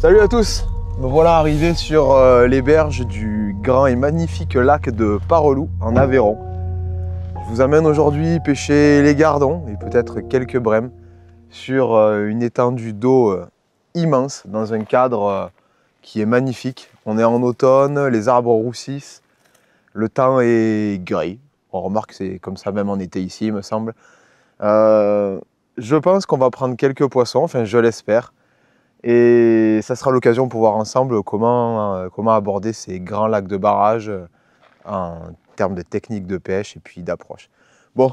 Salut à tous, me voilà arrivé sur les berges du grand et magnifique lac de Parelou en Aveyron. Je vous amène aujourd'hui pêcher les gardons et peut-être quelques brèmes sur une étendue d'eau immense dans un cadre qui est magnifique. On est en automne, les arbres roussissent, le temps est gris. On remarque que c'est comme ça même en été ici, il me semble. Je pense qu'on va prendre quelques poissons, enfin je l'espère. Et ça sera l'occasion pour voir ensemble comment aborder ces grands lacs de barrage en termes de technique de pêche et puis d'approche. Bon,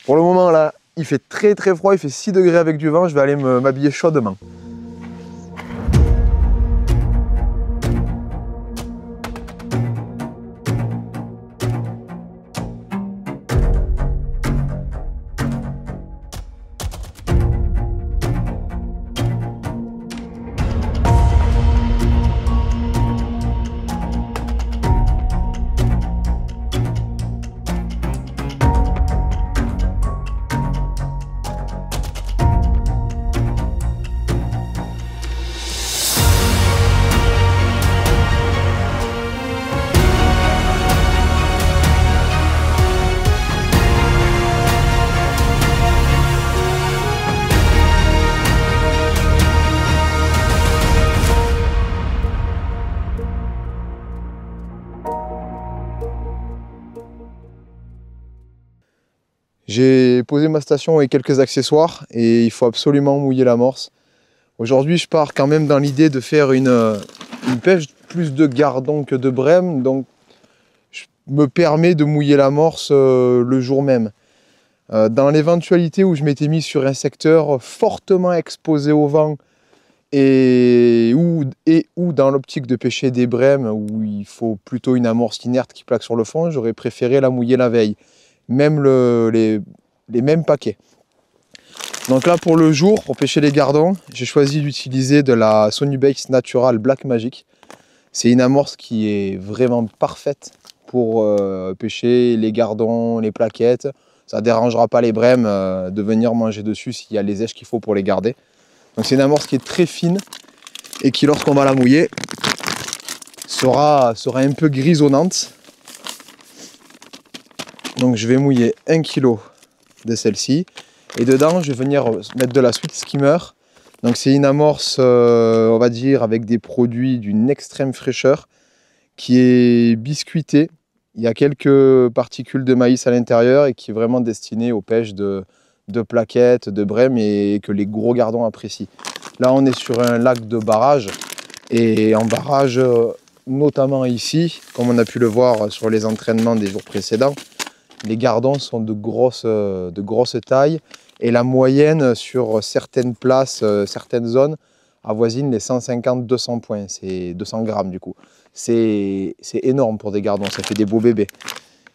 pour le moment là, il fait très froid, il fait 6 degrés avec du vent, je vais aller m'habiller chaudement. J'ai posé ma station et quelques accessoires et il faut absolument mouiller l'amorce. Aujourd'hui, je pars quand même dans l'idée de faire une pêche plus de gardons que de brème, donc je me permets de mouiller l'amorce le jour même. Dans l'éventualité où je m'étais mis sur un secteur fortement exposé au vent ou dans l'optique de pêcher des brèmes où il faut plutôt une amorce inerte qui plaque sur le fond, j'aurais préféré la mouiller la veille. Même les mêmes paquets. Donc là pour le jour, pour pêcher les gardons, j'ai choisi d'utiliser de la Sonubase Natural Black Magic. C'est une amorce qui est vraiment parfaite pour pêcher les gardons, les plaquettes. Ça ne dérangera pas les brèmes de venir manger dessus s'il y a les èches qu'il faut pour les garder. Donc c'est une amorce qui est très fine et qui lorsqu'on va la mouiller sera un peu grisonnante. Donc je vais mouiller 1 kg de celle-ci et dedans je vais venir mettre de la Sweet Skimmer. Donc c'est une amorce on va dire avec des produits d'une extrême fraîcheur qui est biscuitée. Il y a quelques particules de maïs à l'intérieur et qui est vraiment destinée aux pêches de plaquettes, de brèmes et que les gros gardons apprécient. Là on est sur un lac de barrage et en barrage notamment ici, comme on a pu le voir sur les entraînements des jours précédents, les gardons sont de grosse taille et la moyenne sur certaines places, certaines zones avoisine les 150-200 points, c'est 200 grammes du coup. C'est énorme pour des gardons, ça fait des beaux bébés.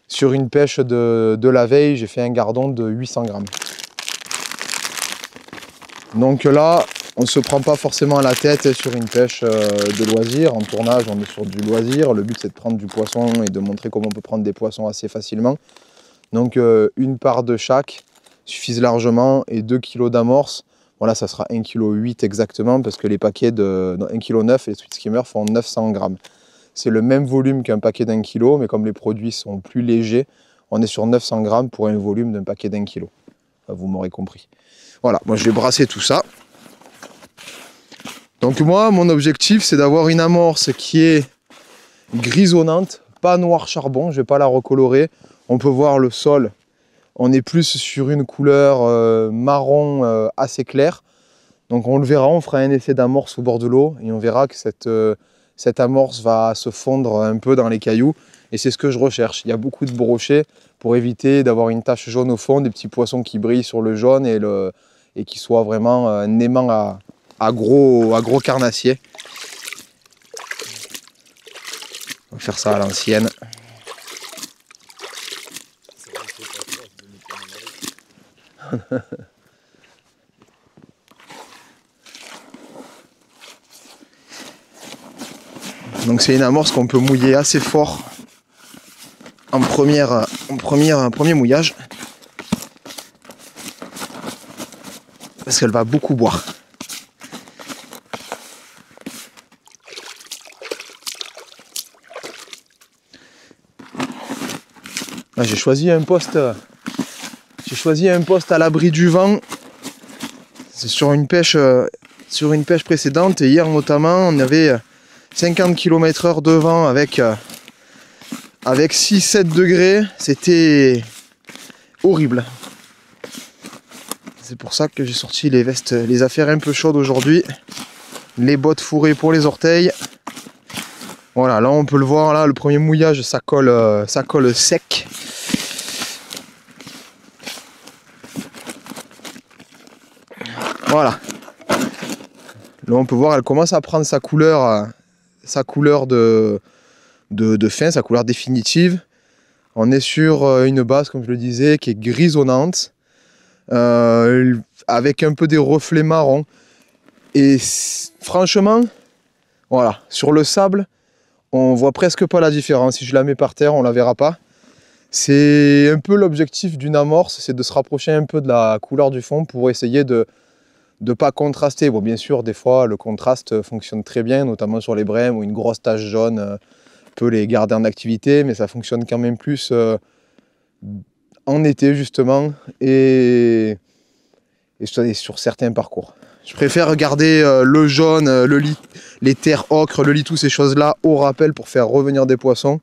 Sur une pêche de la veille, j'ai fait un gardon de 800 grammes. Donc là, on ne se prend pas forcément la tête sur une pêche de loisir. En tournage, on est sur du loisir. Le but, c'est de prendre du poisson et de montrer comment on peut prendre des poissons assez facilement. Donc une part de chaque suffisent largement et 2 kg d'amorce. Voilà, ça sera 1,8 kg exactement parce que les paquets de 1,9 kg et les Sweet Skimmer font 900 grammes. C'est le même volume qu'un paquet d'1 kg, mais comme les produits sont plus légers, on est sur 900 grammes pour un volume d'un paquet d'1 kg. Vous m'aurez compris. Voilà, moi je vais brasser tout ça. Donc moi, mon objectif, c'est d'avoir une amorce qui est grisonnante, pas noir charbon, je ne vais pas la recolorer. On peut voir le sol, on est plus sur une couleur marron assez claire. Donc on le verra, on fera un essai d'amorce au bord de l'eau et on verra que cette amorce va se fondre un peu dans les cailloux. Et c'est ce que je recherche. Il y a beaucoup de brochets pour éviter d'avoir une tache jaune au fond, des petits poissons qui brillent sur le jaune et qui soient vraiment un aimant à gros carnassier. On va faire ça à l'ancienne. Donc c'est une amorce qu'on peut mouiller assez fort en premier mouillage parce qu'elle va beaucoup boire. J'ai choisi un poste à l'abri du vent. C'est sur une pêche précédente. Et hier notamment, on avait 50 km/h de vent avec 6-7 degrés. C'était horrible. C'est pour ça que j'ai sorti les vestes, les affaires un peu chaudes aujourd'hui. Les bottes fourrées pour les orteils. Voilà, là on peut le voir, là le premier mouillage, ça colle sec. Voilà. Là on peut voir, elle commence à prendre sa couleur de fin, sa couleur définitive. On est sur une base, comme je le disais, qui est grisonnante, avec un peu des reflets marrons. Et franchement, voilà, sur le sable, on voit presque pas la différence. Si je la mets par terre, on la verra pas. C'est un peu l'objectif d'une amorce, c'est de se rapprocher un peu de la couleur du fond pour essayer de ne pas contraster. Bon, bien sûr, des fois, le contraste fonctionne très bien, notamment sur les brèmes où une grosse tache jaune peut les garder en activité, mais ça fonctionne quand même plus en été, justement, et sur certains parcours. Je préfère garder le jaune, les terres ocre, le lit, toutes ces choses-là au rappel pour faire revenir des poissons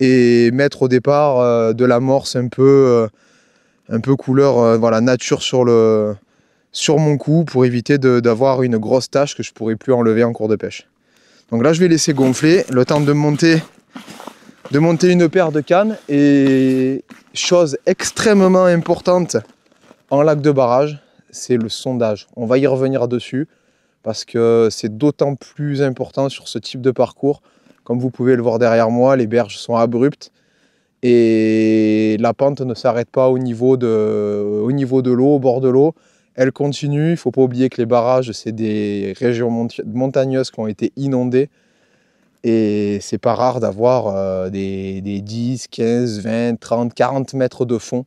et mettre au départ de l'amorce un peu couleur voilà, nature sur mon cou pour éviter d'avoir une grosse tache que je ne pourrais plus enlever en cours de pêche. Donc là, je vais laisser gonfler le temps de monter une paire de cannes. Et chose extrêmement importante en lac de barrage, c'est le sondage. On va y revenir dessus parce que c'est d'autant plus important sur ce type de parcours. Comme vous pouvez le voir derrière moi, les berges sont abruptes et la pente ne s'arrête pas au niveau de l'eau, au bord de l'eau. Elle continue. Il ne faut pas oublier que les barrages, c'est des régions montagneuses qui ont été inondées. Et c'est pas rare d'avoir des 10, 15, 20, 30, 40 mètres de fond.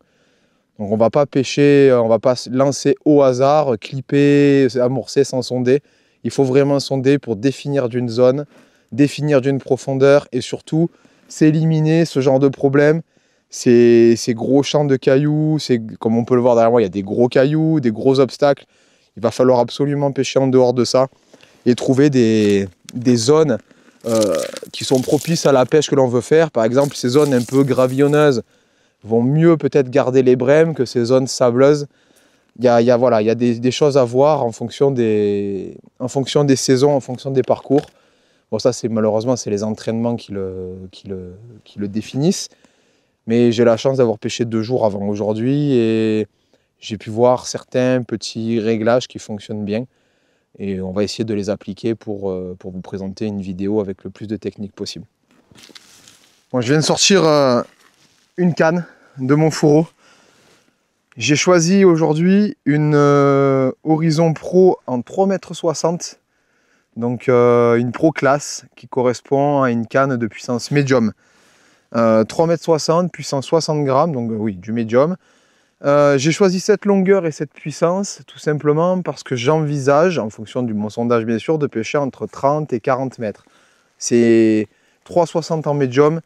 Donc on ne va pas pêcher, on ne va pas lancer au hasard, clipper, amorcer sans sonder. Il faut vraiment sonder pour définir d'une zone, définir d'une profondeur et surtout s'éliminer ce genre de problème. Ces gros champs de cailloux, comme on peut le voir derrière moi, il y a des gros cailloux, des gros obstacles. Il va falloir absolument pêcher en dehors de ça et trouver des zones qui sont propices à la pêche que l'on veut faire. Par exemple, ces zones un peu gravillonneuses vont mieux peut-être garder les brèmes que ces zones sableuses. Il y a des choses à voir en fonction des saisons, en fonction des parcours. Bon, ça, malheureusement, c'est les entraînements qui le définissent. Mais j'ai la chance d'avoir pêché 2 jours avant aujourd'hui et j'ai pu voir certains petits réglages qui fonctionnent bien. Et on va essayer de les appliquer pour vous présenter une vidéo avec le plus de techniques possible. Bon, je viens de sortir une canne de mon fourreau. J'ai choisi aujourd'hui une Horizon Pro en 3,60 m. Donc une Pro classe qui correspond à une canne de puissance médium. 3,60 m, puissance 60 grammes, donc oui, du médium. J'ai choisi cette longueur et cette puissance tout simplement parce que j'envisage, en fonction de mon sondage bien sûr, de pêcher entre 30 et 40 mètres. C'est 3,60 en médium.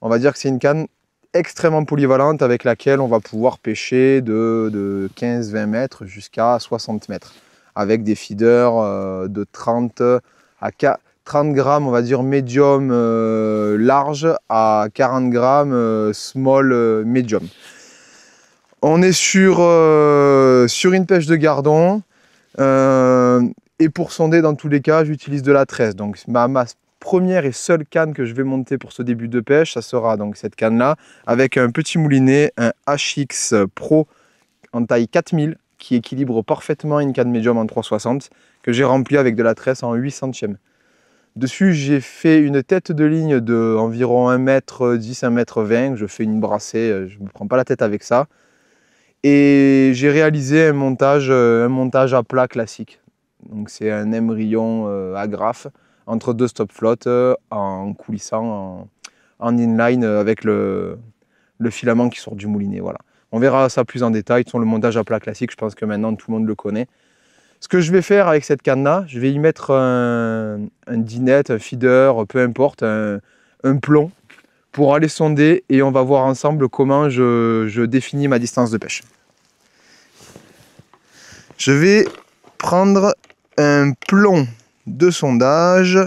On va dire que c'est une canne extrêmement polyvalente avec laquelle on va pouvoir pêcher de 15-20 mètres jusqu'à 60 mètres. Avec des feeders de 30 grammes, on va dire médium large à 40 grammes small médium. On est sur une pêche de gardon et pour sonder dans tous les cas j'utilise de la tresse. Donc ma première et seule canne que je vais monter pour ce début de pêche, ça sera donc cette canne là avec un petit moulinet, un HX Pro en taille 4000 qui équilibre parfaitement une canne médium en 3,60 que j'ai rempli avec de la tresse en 8 centièmes. Dessus j'ai fait une tête de ligne de environ 1,10 m, 1,20 m, je fais une brassée, je ne me prends pas la tête avec ça. Et j'ai réalisé un montage à plat classique. Donc c'est un émerillon agrafe entre 2 stop flottes en coulissant en inline avec le filament qui sort du moulinet. Voilà. On verra ça plus en détail. Le montage à plat classique, je pense que maintenant tout le monde le connaît. Ce que je vais faire avec cette canne-là, je vais y mettre un dinette, un feeder, peu importe, un plomb pour aller sonder et on va voir ensemble comment je définis ma distance de pêche. Je vais prendre un plomb de sondage.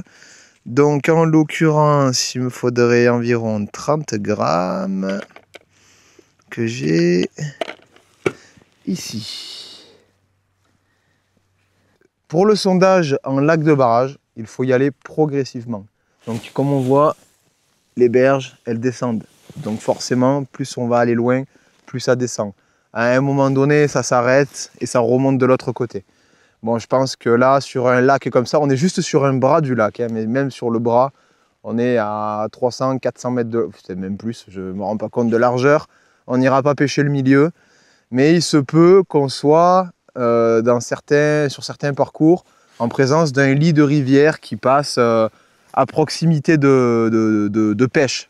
Donc en l'occurrence, il me faudrait environ 30 grammes que j'ai ici. Pour le sondage en lac de barrage, il faut y aller progressivement. Donc comme on voit, les berges, elles descendent. Donc forcément, plus on va aller loin, plus ça descend. À un moment donné, ça s'arrête et ça remonte de l'autre côté. Bon, je pense que là, sur un lac comme ça, on est juste sur un bras du lac, hein, mais même sur le bras, on est à 300, 400 mètres de... C'est même plus, je ne me rends pas compte de largeur. On n'ira pas pêcher le milieu, mais il se peut qu'on soit sur certains parcours en présence d'un lit de rivière qui passe à proximité de pêche.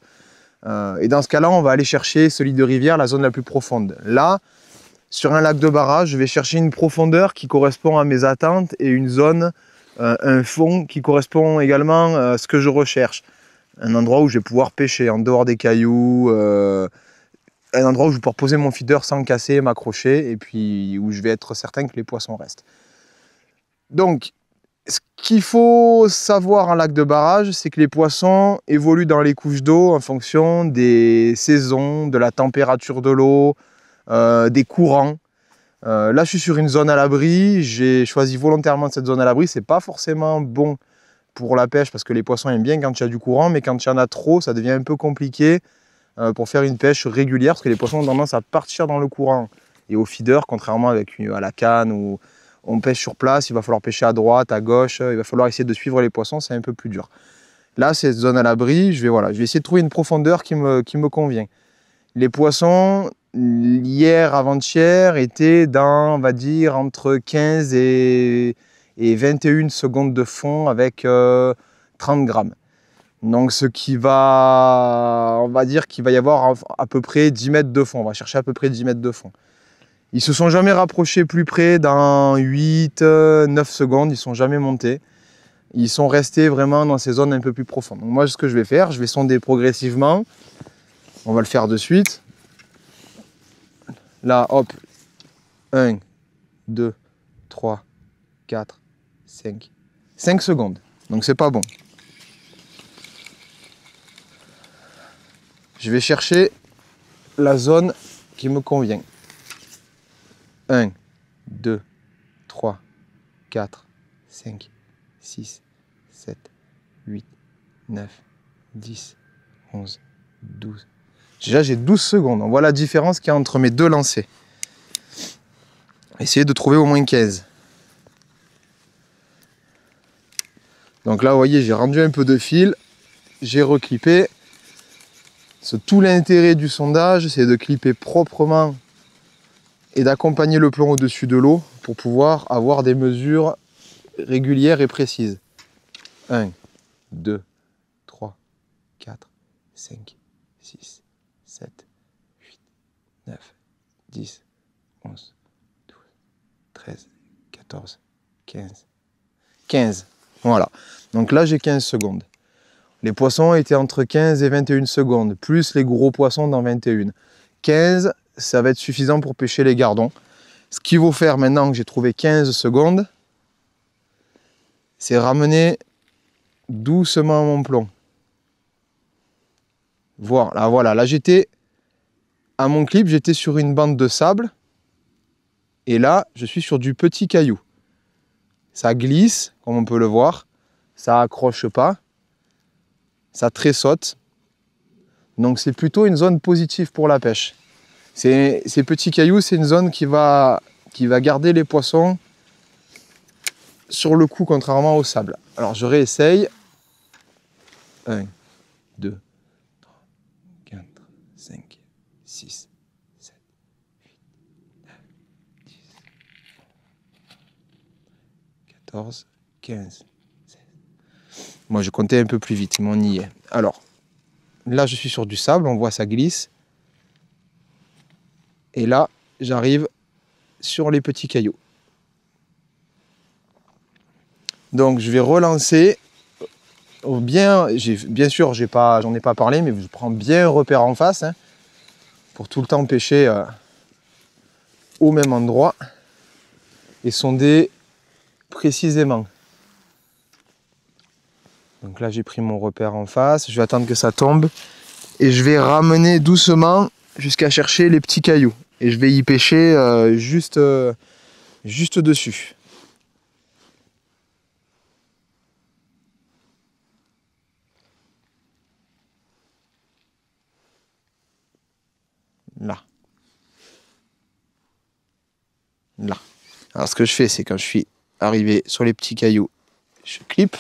Et dans ce cas-là, on va aller chercher ce lit de rivière, la zone la plus profonde. Là, sur un lac de barrage, je vais chercher une profondeur qui correspond à mes attentes et une zone, un fond qui correspond également à ce que je recherche. Un endroit où je vais pouvoir pêcher en dehors des cailloux, un endroit où je vais pouvoir poser mon feeder sans casser, m'accrocher et puis où je vais être certain que les poissons restent. Donc, ce qu'il faut savoir en lac de barrage, c'est que les poissons évoluent dans les couches d'eau en fonction des saisons, de la température de l'eau, des courants. Là, je suis sur une zone à l'abri. J'ai choisi volontairement cette zone à l'abri. C'est pas forcément bon pour la pêche parce que les poissons aiment bien quand il y a du courant, mais quand il y en a trop, ça devient un peu compliqué pour faire une pêche régulière parce que les poissons ont tendance à partir dans le courant et au feeder, contrairement à la canne où on pêche sur place. Il va falloir pêcher à droite, à gauche. Il va falloir essayer de suivre les poissons. C'est un peu plus dur. Là, cette zone à l'abri, je vais essayer de trouver une profondeur qui me convient. Les poissons, hier, avant-hier, étaient dans, on va dire, entre 15 et 21 secondes de fond avec 30 grammes. Donc ce qui va, on va dire qu'il va y avoir à peu près 10 mètres de fond. On va chercher à peu près 10 mètres de fond. Ils ne se sont jamais rapprochés plus près dans 8, 9 secondes. Ils ne sont jamais montés. Ils sont restés vraiment dans ces zones un peu plus profondes. Donc moi, ce que je vais faire, je vais sonder progressivement. On va le faire de suite. Là, hop, 1, 2, 3, 4, 5. 5 secondes. Donc c'est pas bon. Je vais chercher la zone qui me convient. 1, 2, 3, 4, 5, 6, 7, 8, 9, 10, 11, 12. Déjà, j'ai 12 secondes. On voit la différence qu'il y a entre mes deux lancers. Essayez de trouver au moins 15. Donc là, vous voyez, j'ai rendu un peu de fil. J'ai reclippé. Tout l'intérêt du sondage, c'est de clipper proprement et d'accompagner le plomb au-dessus de l'eau pour pouvoir avoir des mesures régulières et précises. 1, 2, 3, 4, 5, 6, 7, 8, 9, 10, 11, 12, 13, 14, 15. 15. Voilà. Donc là, j'ai 15 secondes. Les poissons étaient entre 15 et 21 secondes, plus les gros poissons dans 21. 15, ça va être suffisant pour pêcher les gardons. Ce qu'il faut faire maintenant que j'ai trouvé 15 secondes, c'est ramener doucement mon plomb. Voilà, là j'étais, à mon clip, j'étais sur une bande de sable. Et là, je suis sur du petit caillou. Ça glisse, comme on peut le voir. Ça accroche pas. Ça tressaute. Donc c'est plutôt une zone positive pour la pêche. Ces petits cailloux, c'est une zone qui va garder les poissons sur le coup, contrairement au sable. Alors je réessaye. 1, 2, 3, 4, 5, 6, 7, 8, 9, 10, 14, 15, 16. Moi, je comptais un peu plus vite, mais on y est. Alors, là, je suis sur du sable, on voit ça glisse. Et là, j'arrive sur les petits cailloux. Donc, je vais relancer bien sûr, j'en ai pas parlé, mais je prends bien un repère en face hein, pour tout le temps pêcher au même endroit et sonder précisément. Donc là, j'ai pris mon repère en face, je vais attendre que ça tombe et je vais ramener doucement jusqu'à chercher les petits cailloux. Et je vais y pêcher juste dessus. Là. Là. Alors ce que je fais, c'est quand je suis arrivé sur les petits cailloux, je clip.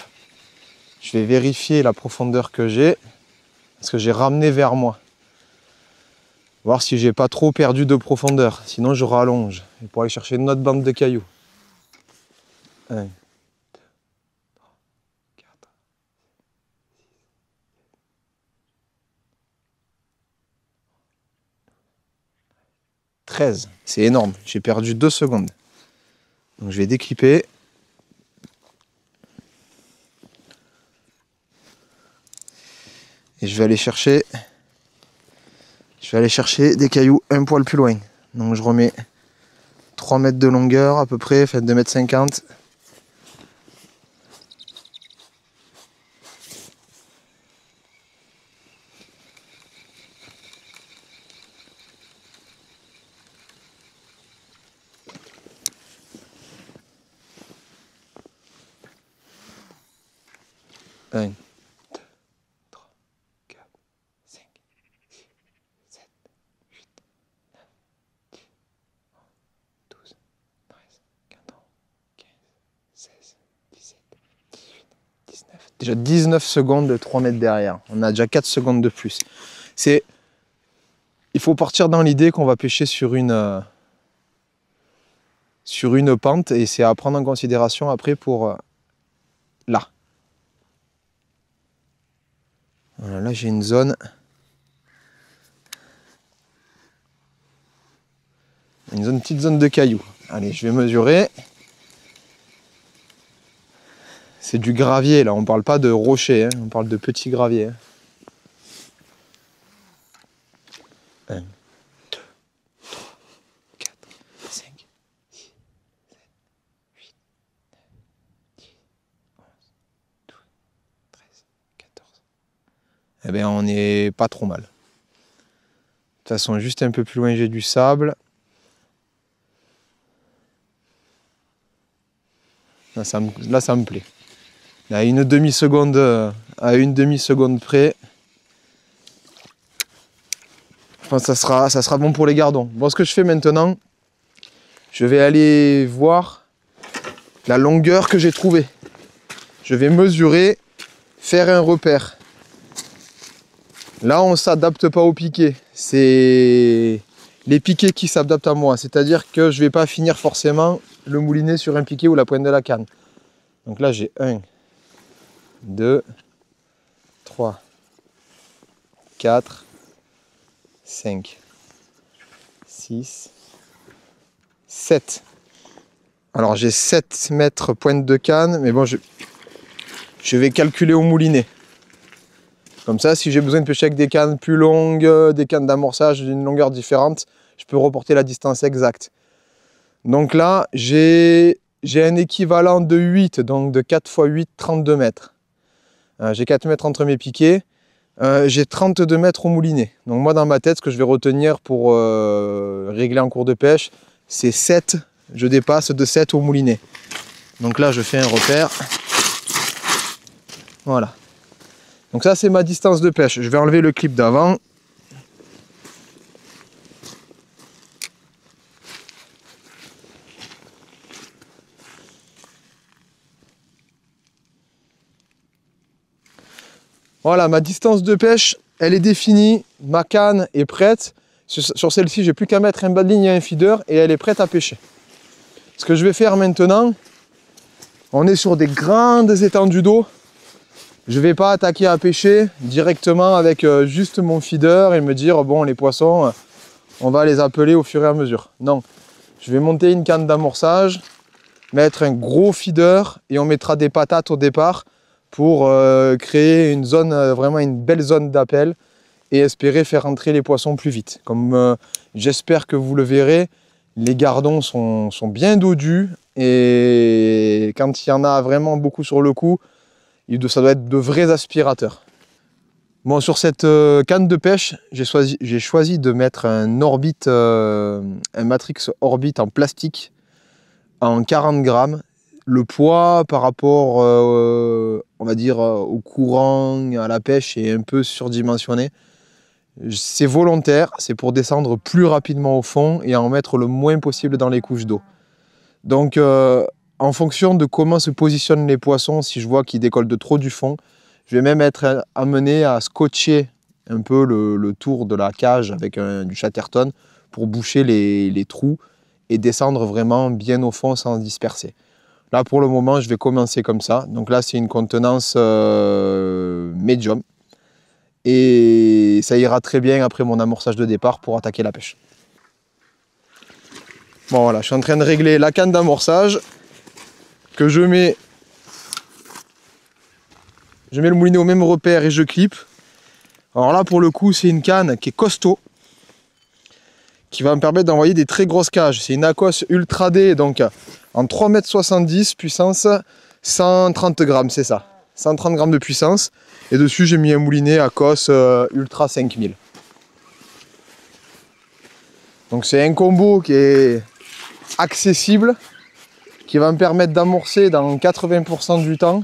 Je vais vérifier la profondeur que j'ai, parce que j'ai ramené vers moi. Voir si j'ai pas trop perdu de profondeur, sinon je rallonge. Et pour aller chercher une autre bande de cailloux. 1, 2, 3, 4, 13. C'est énorme, j'ai perdu 2 secondes. Donc je vais déclipper. Et je vais aller chercher des cailloux un poil plus loin. Donc je remets 3 mètres de longueur à peu près, fait 2 mètres 50. Un. 19. Déjà 19 secondes de 3 mètres derrière. On a déjà 4 secondes de plus. Il faut partir dans l'idée qu'on va pêcher sur une pente et c'est à prendre en considération après pour là. Voilà, là j'ai une zone. Une petite zone de cailloux. Allez, je vais mesurer. C'est du gravier là, on parle pas de rocher, hein, on parle de petits graviers. 1, 2, 3, 4, 5, 6, 7, 8, 9, 10, 11, 12, 13, 14. Eh bien on n'est pas trop mal. De toute façon, juste un peu plus loin j'ai du sable. Là ça me plaît. À une demi-seconde près. Je pense que ça sera bon pour les gardons. Bon, ce que je fais maintenant, je vais aller voir la longueur que j'ai trouvée. Je vais mesurer, faire un repère. Là, on ne s'adapte pas au piqué. C'est les piquets qui s'adaptent à moi. C'est-à-dire que je ne vais pas finir forcément le moulinet sur un piquet ou la pointe de la canne. Donc là, j'ai 1, 2, 3, 4, 5, 6, 7. Alors j'ai 7 mètres pointe de canne, mais bon, je vais calculer au moulinet. Comme ça, si j'ai besoin de pêcher avec des cannes plus longues, des cannes d'amorçage d'une longueur différente, je peux reporter la distance exacte. Donc là, j'ai un équivalent de 8, donc de 4 x 8, 32 mètres. J'ai 4 mètres entre mes piquets. J'ai 32 mètres au moulinet. Donc moi, dans ma tête, ce que je vais retenir pour régler en cours de pêche, c'est 7. Je dépasse de 7 au moulinet. Donc là, je fais un repère. Voilà. Donc ça, c'est ma distance de pêche. Je vais enlever le clip d'avant. Voilà, ma distance de pêche, elle est définie. Ma canne est prête. Sur celle-ci, j'ai plus qu'à mettre un bas de ligne et un feeder et elle est prête à pêcher. Ce que je vais faire maintenant, on est sur des grandes étendues d'eau. Je ne vais pas attaquer à pêcher directement avec juste mon feeder et me dire bon, les poissons, on va les appeler au fur et à mesure. Non, je vais monter une canne d'amorçage, mettre un gros feeder et on mettra des patates au départ pour créer une zone, vraiment une belle zone d'appel et espérer faire entrer les poissons plus vite. Comme j'espère que vous le verrez, les gardons sont bien dodus et quand il y en a vraiment beaucoup sur le coup, ça doit être de vrais aspirateurs. Bon, sur cette canne de pêche, j'ai choisi de mettre un Orbit, un Matrix Orbit en plastique en 40 grammes. Le poids par rapport, on va dire, au courant, à la pêche est un peu surdimensionné. C'est volontaire, c'est pour descendre plus rapidement au fond et en mettre le moins possible dans les couches d'eau. Donc, en fonction de comment se positionnent les poissons, si je vois qu'ils décollent de trop du fond, je vais même être amené à scotcher un peu le tour de la cage avec du Chatterton pour boucher les trous et descendre vraiment bien au fond sans disperser. Là, pour le moment, je vais commencer comme ça. Donc là, c'est une contenance médium. Et ça ira très bien après mon amorçage de départ pour attaquer la pêche. Bon, voilà, je suis en train de régler la canne d'amorçage que je mets le moulinet au même repère et je clip. Alors là, pour le coup, c'est une canne qui est costaud, qui va me permettre d'envoyer des très grosses cages. C'est une Akos Ultra D, donc en 3,70 m, puissance 130 grammes, c'est ça. 130 grammes de puissance. Et dessus, j'ai mis un moulinet Akos Ultra 5000. Donc c'est un combo qui est accessible, qui va me permettre d'amorcer dans 80% du temps.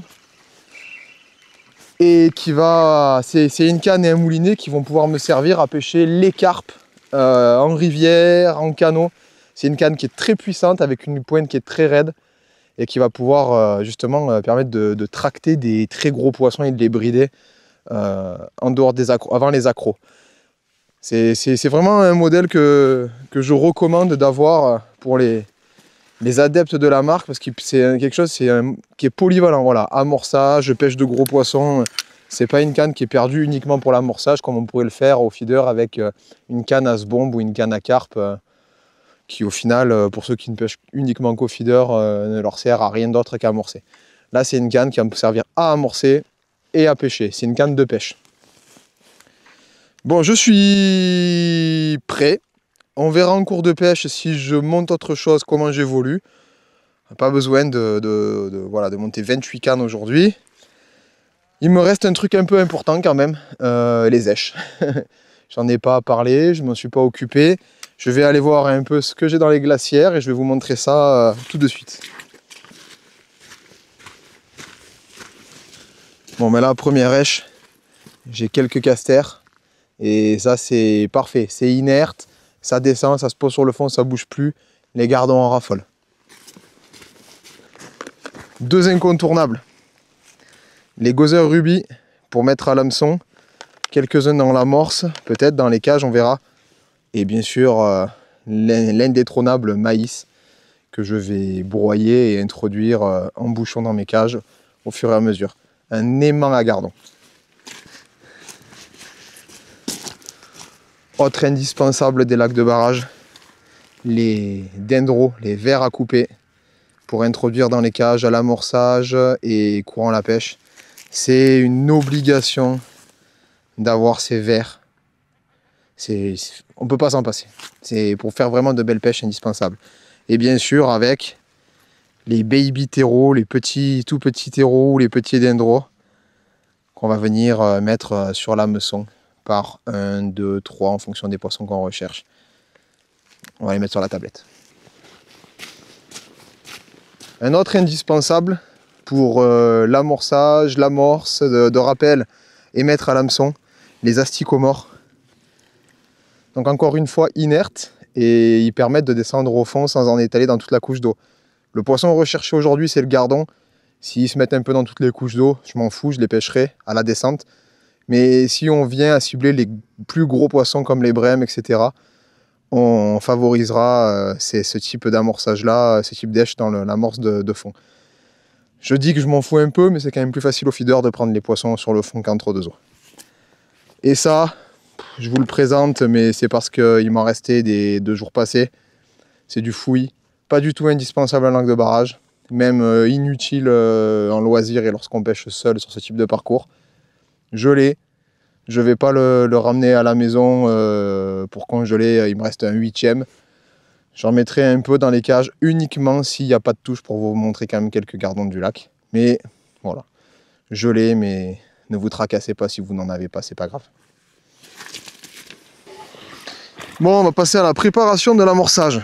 Et qui va, c'est une canne et un moulinet qui vont pouvoir me servir à pêcher les carpes en rivière, en canot. C'est une canne qui est très puissante avec une pointe qui est très raide et qui va pouvoir justement permettre de tracter des très gros poissons et de les brider en dehors des accros, avant les accros. C'est vraiment un modèle que je recommande d'avoir pour les adeptes de la marque parce que c'est quelque chose qui est polyvalent. Voilà, amorçage, pêche de gros poissons. C'est pas une canne qui est perdue uniquement pour l'amorçage comme on pourrait le faire au feeder avec une canne à sbombe ou une canne à carpe qui au final, pour ceux qui ne pêchent uniquement qu'au feeder, ne leur sert à rien d'autre qu'à amorcer. Là, c'est une canne qui va me servir à amorcer et à pêcher. C'est une canne de pêche. Bon, je suis prêt. On verra en cours de pêche si je monte autre chose, comment j'évolue. Pas besoin de monter 28 cannes aujourd'hui. Il me reste un truc un peu important quand même, les èches. J'en ai pas parlé, je m'en suis pas occupé. Je vais aller voir un peu ce que j'ai dans les glacières et je vais vous montrer ça tout de suite. Bon, mais là, première èche, j'ai quelques casters et ça c'est parfait, c'est inerte. Ça descend, ça se pose sur le fond, ça bouge plus. Les gardons en raffolent. Deux incontournables. Les Gozer Ruby pour mettre à l'hameçon. Quelques-uns dans l'amorce, peut-être dans les cages, on verra. Et bien sûr, l'indétrônable maïs que je vais broyer et introduire en bouchon dans mes cages au fur et à mesure. Un aimant à gardon. Autre indispensable des lacs de barrage, les dendros, les vers à couper pour introduire dans les cages à l'amorçage et courant la pêche. C'est une obligation d'avoir ces vers. On ne peut pas s'en passer. C'est pour faire vraiment de belles pêches indispensables. Et bien sûr avec les baby terreaux, les tout petits terreaux ou les petits dendros qu'on va venir mettre sur l'hameçon. Par 1, 2, 3 en fonction des poissons qu'on recherche. On va les mettre sur la tablette. Un autre indispensable pour l'amorçage, l'amorce de rappel et mettre à l'hameçon, les asticots morts. Donc encore une fois inertes et ils permettent de descendre au fond sans en étaler dans toute la couche d'eau. Le poisson recherché aujourd'hui c'est le gardon. S'ils se mettent un peu dans toutes les couches d'eau, je m'en fous, je les pêcherai à la descente. Mais si on vient à cibler les plus gros poissons comme les brèmes, etc., on favorisera ce type d'amorçage-là, ce type d'èche dans l'amorce de fond. Je dis que je m'en fous un peu, mais c'est quand même plus facile au feeder de prendre les poissons sur le fond qu'entre deux eaux. Et ça, je vous le présente, mais c'est parce qu'il m'en restait des 2 jours passés. C'est du fouillis, pas du tout indispensable en lac de barrage. même inutile en loisir et lorsqu'on pêche seul sur ce type de parcours. Je l'ai. Je ne vais pas le ramener à la maison pour congeler, il me reste un 8e. J'en mettrai un peu dans les cages uniquement s'il n'y a pas de touche pour vous montrer quand même quelques gardons du lac. Mais voilà, je l'ai, mais ne vous tracassez pas si vous n'en avez pas, c'est pas grave. Bon, on va passer à la préparation de l'amorçage.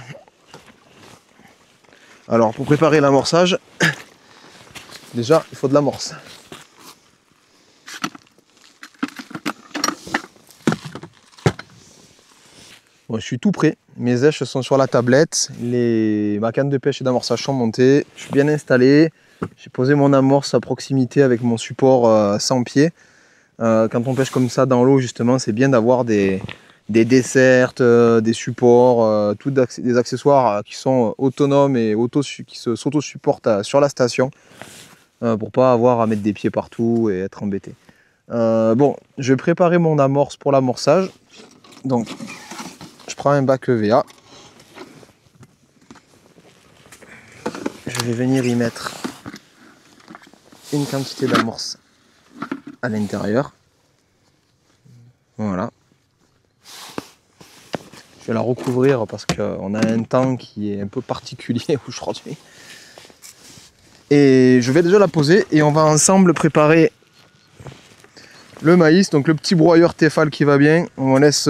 Alors pour préparer l'amorçage, déjà il faut de l'amorce. Bon, je suis tout prêt, mes èches sont sur la tablette, ma canne de pêche et d'amorçage sont montées, je suis bien installé, j'ai posé mon amorce à proximité avec mon support sans pied. Quand on pêche comme ça dans l'eau, justement, c'est bien d'avoir des dessertes, des supports, des accessoires qui sont autonomes et qui s'auto-supportent sur la station pour pas avoir à mettre des pieds partout et être embêté. Bon, je vais préparer mon amorce pour l'amorçage. Donc, je prends un bac EVA. Je vais venir y mettre une quantité d'amorce à l'intérieur. Voilà. Je vais la recouvrir parce qu'on a un temps qui est un peu particulier aujourd'hui. Et je vais déjà la poser et on va ensemble préparer le maïs. Donc le petit broyeur Tefal qui va bien. On laisse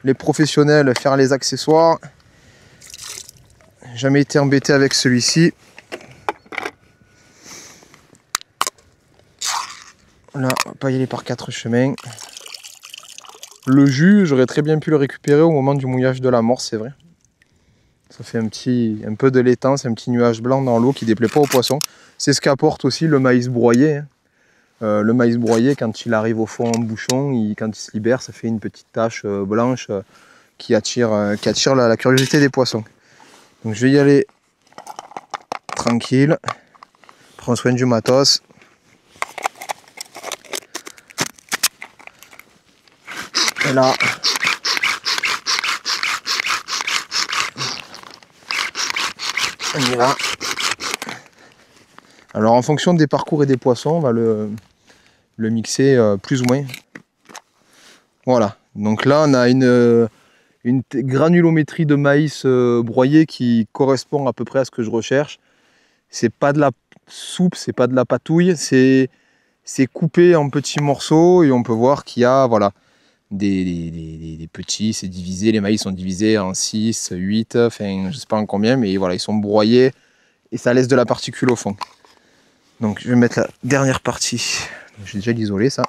les professionnels faire les accessoires. Jamais été embêté avec celui-ci. Là, on va pas y aller par 4 chemins. Le jus, j'aurais très bien pu le récupérer au moment du mouillage de l'amorce, c'est vrai. Ça fait un peu de laitance, un petit nuage blanc dans l'eau qui ne déplaît pas aux poissons. C'est ce qu'apporte aussi le maïs broyé. Le maïs broyé, quand il arrive au fond en bouchon, quand il se libère, ça fait une petite tache blanche qui attire la curiosité des poissons. Donc je vais y aller tranquille. Prends soin du matos. Et là, on y va. Alors en fonction des parcours et des poissons, on va le mixer plus ou moins. Voilà, donc là on a une granulométrie de maïs broyé qui correspond à peu près à ce que je recherche. C'est pas de la soupe, c'est pas de la patouille, c'est coupé en petits morceaux et on peut voir qu'il y a voilà, des petits, c'est divisé, les maïs sont divisés en 6, 8, enfin je sais pas en combien, mais voilà, ils sont broyés et ça laisse de la particule au fond. Donc je vais mettre la dernière partie, j'ai déjà l'isolé ça,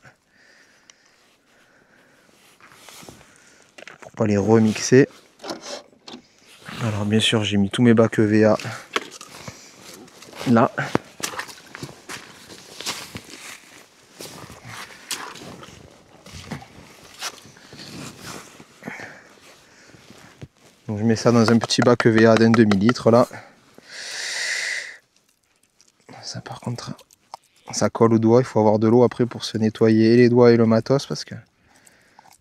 pour pas les remixer. Alors bien sûr j'ai mis tous mes bacs EVA là. Donc je mets ça dans un petit bac EVA d'un demi-litre là. Ça par contre, ça colle au doigt, il faut avoir de l'eau après pour se nettoyer les doigts et le matos parce que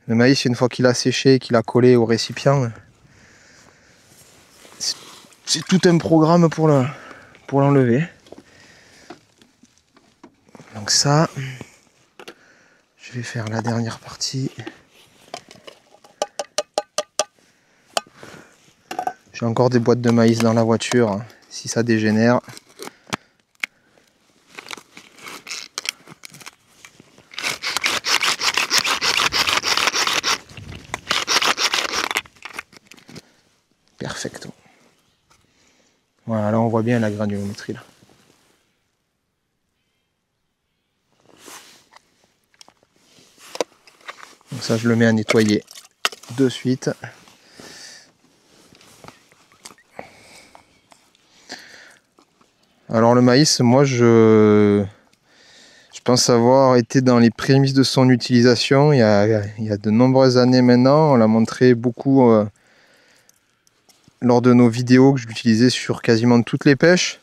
le maïs, une fois qu'il a séché et qu'il a collé au récipient, c'est tout un programme pour l'enlever. Donc ça, je vais faire la dernière partie. J'ai encore des boîtes de maïs dans la voiture, hein, si ça dégénère. Perfecto. Voilà, là on voit bien la granulométrie là. Donc ça je le mets à nettoyer de suite. Alors le maïs, moi je pense avoir été dans les prémices de son utilisation il y a de nombreuses années maintenant. On l'a montré beaucoup lors de nos vidéos que je l'utilisais sur quasiment toutes les pêches.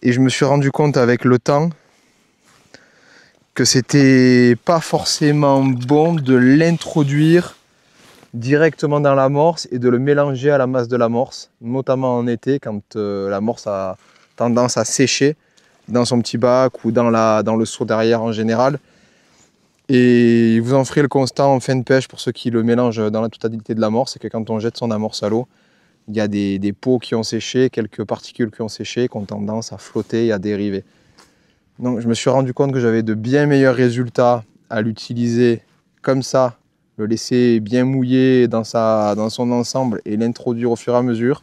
Et je me suis rendu compte avec le temps que c'était pas forcément bon de l'introduire directement dans l'amorce et de le mélanger à la masse de l'amorce, notamment en été quand l'amorce a tendance à sécher dans son petit bac ou dans le seau derrière en général. Et vous en ferez le constat en fin de pêche pour ceux qui le mélangent dans la totalité de l'amorce, c'est que quand on jette son amorce à l'eau, il y a des peaux qui ont séché, quelques particules qui ont séché, qui ont tendance à flotter et à dériver. Donc je me suis rendu compte que j'avais de bien meilleurs résultats à l'utiliser comme ça, le laisser bien mouillé dans son ensemble et l'introduire au fur et à mesure,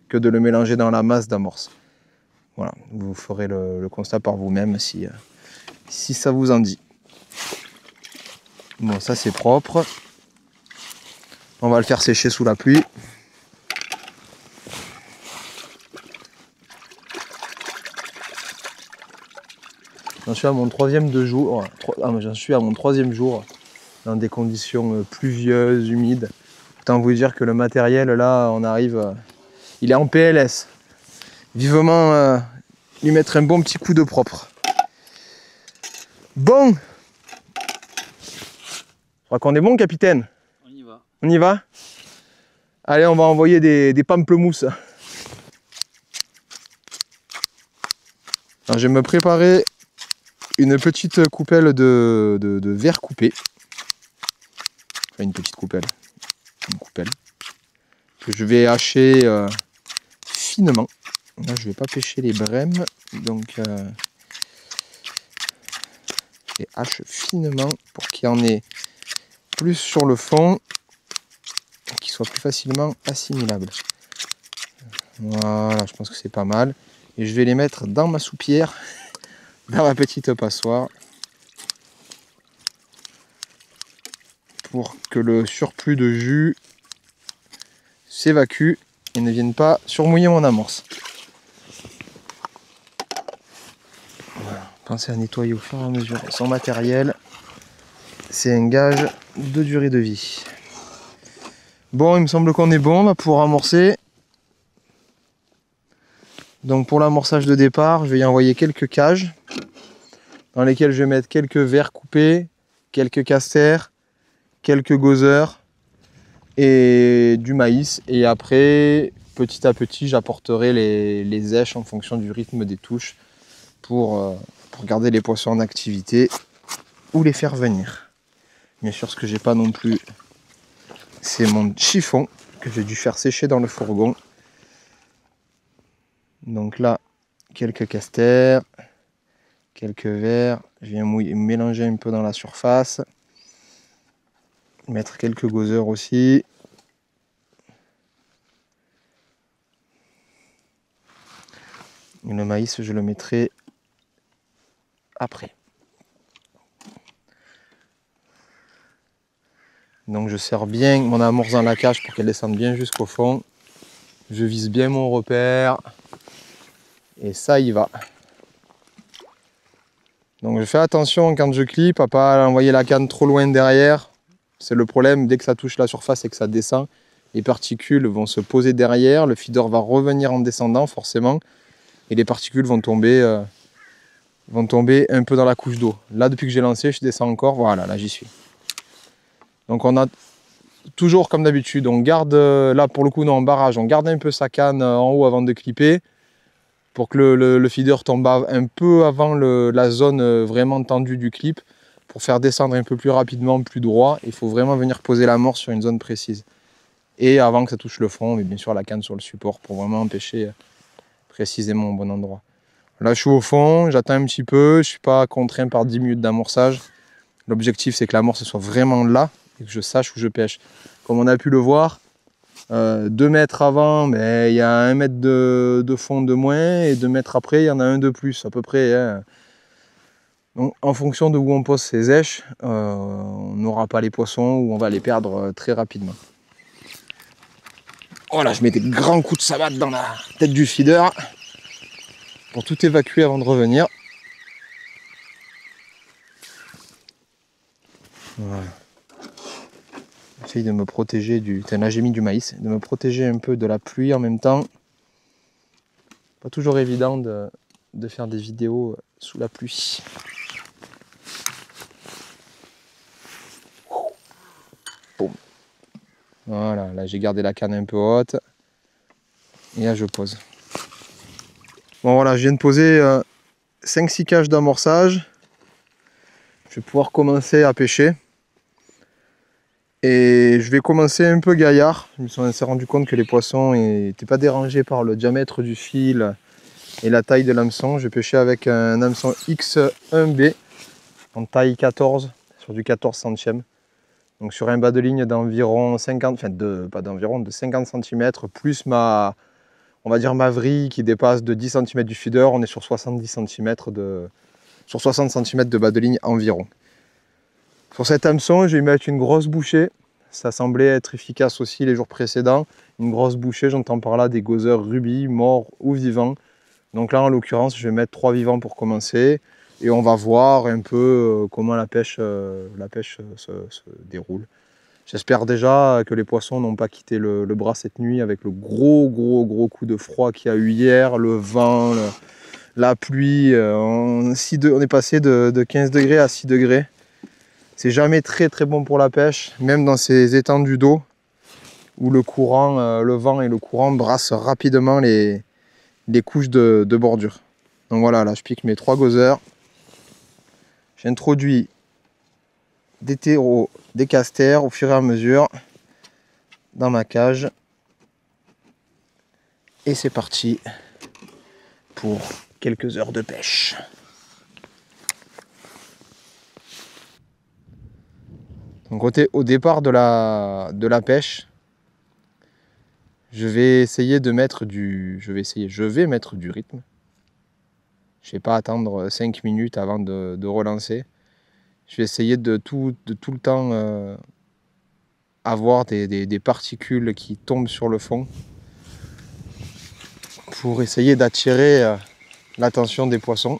que de le mélanger dans la masse d'amorce. Voilà, vous ferez le constat par vous-même si ça vous en dit. Bon, ça c'est propre. On va le faire sécher sous la pluie. J'en suis à mon troisième jour dans des conditions pluvieuses, humides. Autant vous dire que le matériel là, on arrive, il est en PLS. Vivement lui mettre un bon petit coup de propre. Bon, je crois qu'on est bon, capitaine. On y va. On y va? Allez, on va envoyer des pamplemousses. Alors, je vais me préparer une petite coupelle de verre coupé. Enfin, une petite coupelle. Une coupelle. Que je vais hacher finement. Là, je ne vais pas pêcher les brèmes. Donc, je les hache finement pour qu'il y en ait plus sur le fond, qu'il soit plus facilement assimilable. Voilà, je pense que c'est pas mal. Et je vais les mettre dans ma soupière, dans ma petite passoire, pour que le surplus de jus s'évacue et ne vienne pas surmouiller mon amorce. Voilà. Pensez à nettoyer au fur et à mesure son matériel. C'est un gage de durée de vie. Bon, il me semble qu'on est bon, on va pouvoir amorcer. Donc pour l'amorçage de départ, je vais y envoyer quelques cages dans lesquelles je vais mettre quelques verres coupés, quelques casters, quelques gozer et du maïs. Et après, petit à petit, j'apporterai les èches en fonction du rythme des touches pour garder les poissons en activité ou les faire venir. Bien sûr, ce que j'ai pas non plus, c'est mon chiffon que j'ai dû faire sécher dans le fourgon. Donc là, quelques casters, quelques verres. Je viens mélanger un peu dans la surface. Mettre quelques gozer aussi. Et le maïs, je le mettrai après. Donc je serre bien mon amorce dans la cage pour qu'elle descende bien jusqu'au fond. Je vise bien mon repère. Et ça y va. Donc je fais attention quand je clip à pas envoyer la canne trop loin derrière. C'est le problème, dès que ça touche la surface et que ça descend, les particules vont se poser derrière, le feeder va revenir en descendant forcément, et les particules vont tomber un peu dans la couche d'eau. Là, depuis que j'ai lancé, je descends encore, voilà, là j'y suis. Donc on a toujours comme d'habitude, on garde, là pour le coup non, en barrage, on garde un peu sa canne en haut avant de clipper, pour que le feeder tombe un peu avant la zone vraiment tendue du clip, pour faire descendre un peu plus rapidement, plus droit. Il faut vraiment venir poser l'amorce sur une zone précise. Et avant que ça touche le fond, mais bien sûr la canne sur le support, pour vraiment empêcher précisément au bon endroit. Là je suis au fond, j'attends un petit peu, je ne suis pas contraint par 10 minutes d'amorçage. L'objectif c'est que l'amorce soit vraiment là, et que je sache où je pêche. Comme on a pu le voir, 2 mètres avant, mais il y a 1 mètre de fond de moins, et 2 mètres après, il y en a un de plus, à peu près. Hein. Donc, en fonction de où on pose ces èches, on n'aura pas les poissons ou on va les perdre très rapidement. Voilà, je mets des grands coups de savate dans la tête du feeder pour tout évacuer avant de revenir. Voilà. J'essaye de me protéger là j'ai mis du maïs, de me protéger un peu de la pluie en même temps. Pas toujours évident de faire des vidéos sous la pluie. Boum. Voilà, là j'ai gardé la canne un peu haute. Et là je pose. Bon voilà, je viens de poser 5-6 cages d'amorçage. Je vais pouvoir commencer à pêcher. Et je vais commencer un peu gaillard. Je me suis rendu compte que les poissons n'étaient pas dérangés par le diamètre du fil et la taille de l'hameçon. Je vais pêcher avec un hameçon X1B en taille 14 sur du 14 centièmes. Donc sur un bas de ligne d'environ 50, enfin de 50 cm plus ma vrille qui dépasse de 10 cm du feeder. On est sur 70 cm sur 60 cm de bas de ligne environ. Sur cet hameçon, je vais mettre une grosse bouchée. Ça semblait être efficace aussi les jours précédents. Une grosse bouchée, j'entends par là des gozer rubis, morts ou vivants. Donc là, en l'occurrence, je vais mettre 3 vivants pour commencer. Et on va voir un peu comment la pêche se déroule. J'espère déjà que les poissons n'ont pas quitté le bras cette nuit avec le gros coup de froid qu'il y a eu hier, le vent, la pluie. On est passé de 15 degrés à 6 degrés. C'est jamais très bon pour la pêche, même dans ces étendues d'eau où le vent et le courant brassent rapidement les couches de bordure. Donc voilà, là je pique mes 3 gozers. J'introduis des terreaux, des casters au fur et à mesure dans ma cage. Et c'est parti pour quelques heures de pêche. Donc au départ de la pêche, je vais mettre du rythme. Je ne vais pas attendre 5 minutes avant de relancer. Je vais essayer de tout le temps avoir des particules qui tombent sur le fond pour essayer d'attirer l'attention des poissons.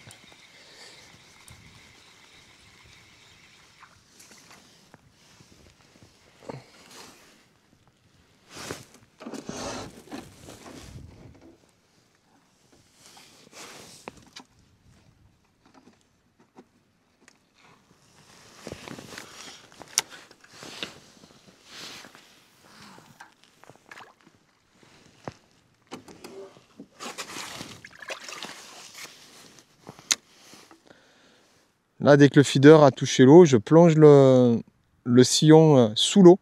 Là, dès que le feeder a touché l'eau, je plonge le sillon sous l'eau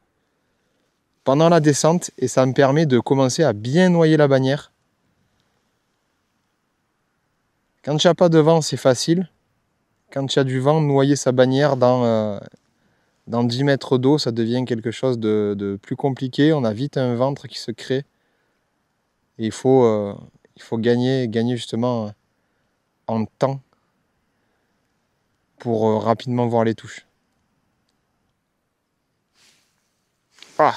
pendant la descente et ça me permet de commencer à bien noyer la bannière. Quand il n'y a pas de vent, c'est facile. Quand il y a du vent, noyer sa bannière dans 10 mètres d'eau, ça devient quelque chose de plus compliqué. On a vite un ventre qui se crée. Et il faut gagner justement en temps pour rapidement voir les touches. Ah,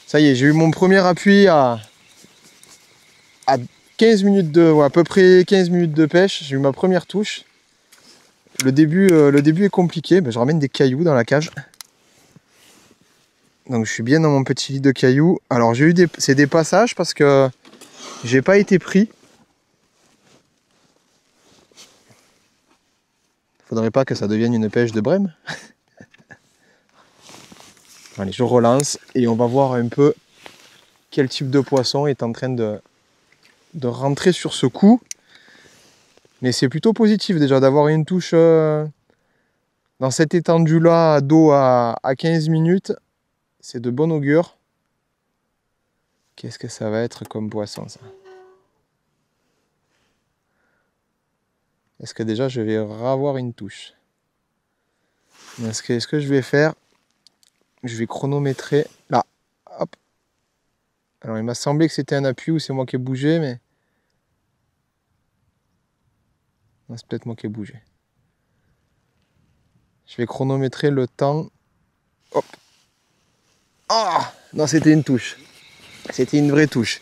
ça y est, j'ai eu mon premier appui à 15 minutes à peu près 15 minutes de pêche. J'ai eu ma première touche. Le début est compliqué. Je ramène des cailloux dans la cage. Donc je suis bien dans mon petit lit de cailloux. Alors j'ai eu des passages parce que j'ai pas été pris. Faudrait pas que ça devienne une pêche de brème. Allez, je relance et on va voir un peu quel type de poisson est en train de rentrer sur ce coup. Mais c'est plutôt positif déjà d'avoir une touche dans cette étendue-là d'eau à 15 minutes. C'est de bon augure. Qu'est-ce que ça va être comme poisson ça? Est-ce que déjà je vais avoir une touche? Ce que je vais faire, je vais chronométrer là. Hop. Alors il m'a semblé que c'était un appui ou c'est moi qui ai bougé, mais non, c'est peut-être moi qui ai bougé. Je vais chronométrer le temps. Hop. Ah, non, c'était une touche. C'était une vraie touche.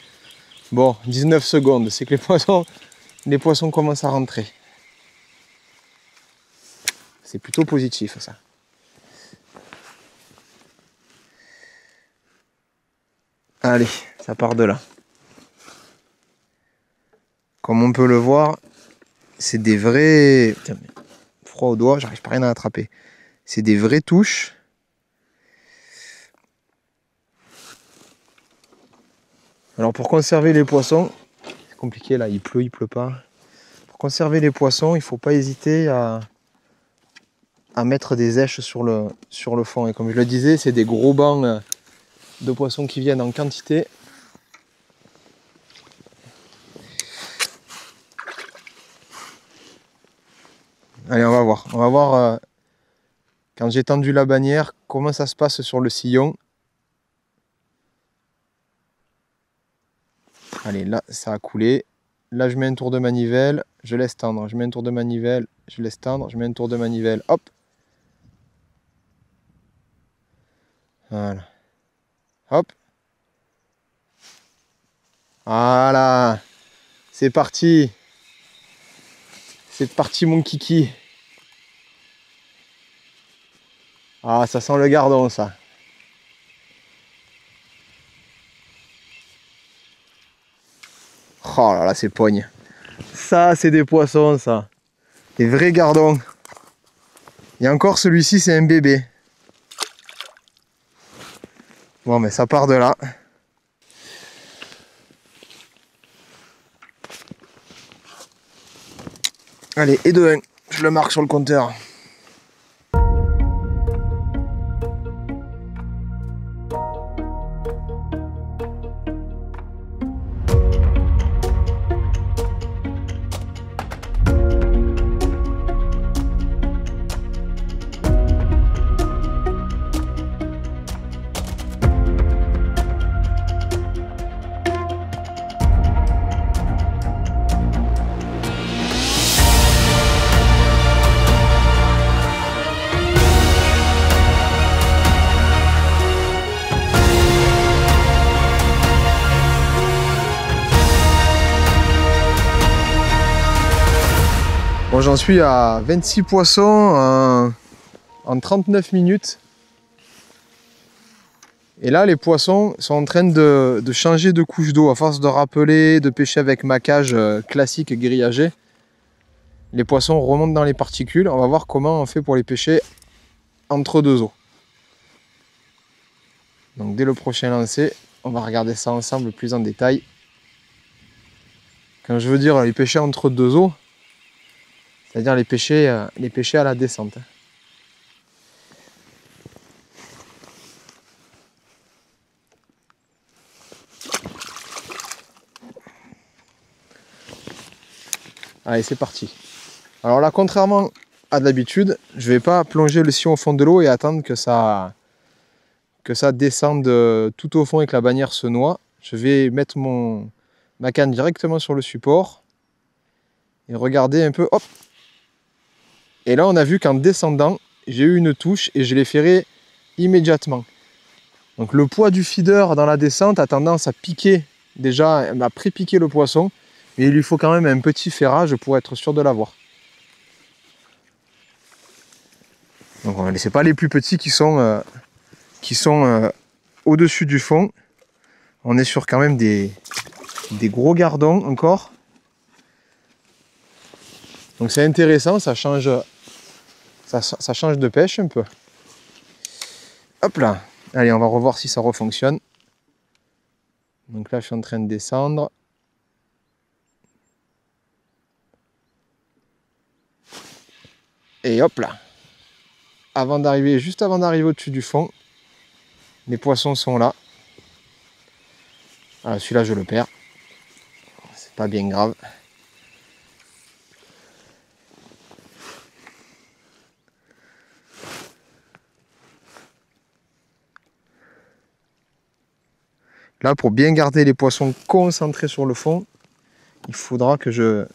Bon, 19 secondes. C'est que les poissons commencent à rentrer. C'est plutôt positif, ça. Allez, ça part de là. Comme on peut le voir, c'est des vrais... Putain, froid au doigt, j'arrive pas rien à attraper. C'est des vraies touches. Alors pour conserver les poissons, compliqué là, il pleut pas. Pour conserver les poissons, il ne faut pas hésiter à mettre des èches sur le fond. Et comme je le disais, c'est des gros bancs de poissons qui viennent en quantité. Allez, on va voir. On va voir quand j'ai tendu la bannière, comment ça se passe sur le sillon. Allez, là, ça a coulé. Là, je mets un tour de manivelle, je laisse tendre. Je mets un tour de manivelle, je laisse tendre. Je mets un tour de manivelle, hop. Voilà. Hop. Voilà. C'est parti. C'est parti, mon kiki. Ah, ça sent le gardon, ça. Oh là là, c'est pogne. Ça, c'est des poissons, ça. Des vrais gardons. Et encore, celui-ci, c'est un bébé. Bon, mais ça part de là. Allez, et de 1. Je le marque sur le compteur. Bon, j'en suis à 26 poissons en 39 minutes. Et là, les poissons sont en train de changer de couche d'eau. À force de rappeler, de pêcher avec ma cage classique grillagée, les poissons remontent dans les particules. On va voir comment on fait pour les pêcher entre deux eaux. Donc dès le prochain lancer, on va regarder ça ensemble plus en détail. Quand je veux dire les pêcher entre deux eaux, c'est-à-dire les pêcher à la descente. Allez, c'est parti. Alors là, contrairement à d'habitude, je ne vais pas plonger le sillon au fond de l'eau et attendre que ça descende tout au fond et que la bannière se noie. Je vais mettre ma canne directement sur le support et regarder un peu, hop. Et là, on a vu qu'en descendant, j'ai eu une touche et je l'ai ferré immédiatement. Donc le poids du feeder dans la descente a tendance à piquer, déjà, à pré-piquer le poisson, mais il lui faut quand même un petit ferrage pour être sûr de l'avoir. Donc on ne laisse pas les plus petits qui sont au-dessus du fond. On est sur quand même des gros gardons encore. Donc c'est intéressant, ça change de pêche un peu. Hop là. Allez, on va revoir si ça refonctionne. Donc là, je suis en train de descendre. Et hop là. Juste avant d'arriver au-dessus du fond, les poissons sont là. Ah, celui-là, je le perds. C'est pas bien grave. Là, pour bien garder les poissons concentrés sur le fond, il faudrait que je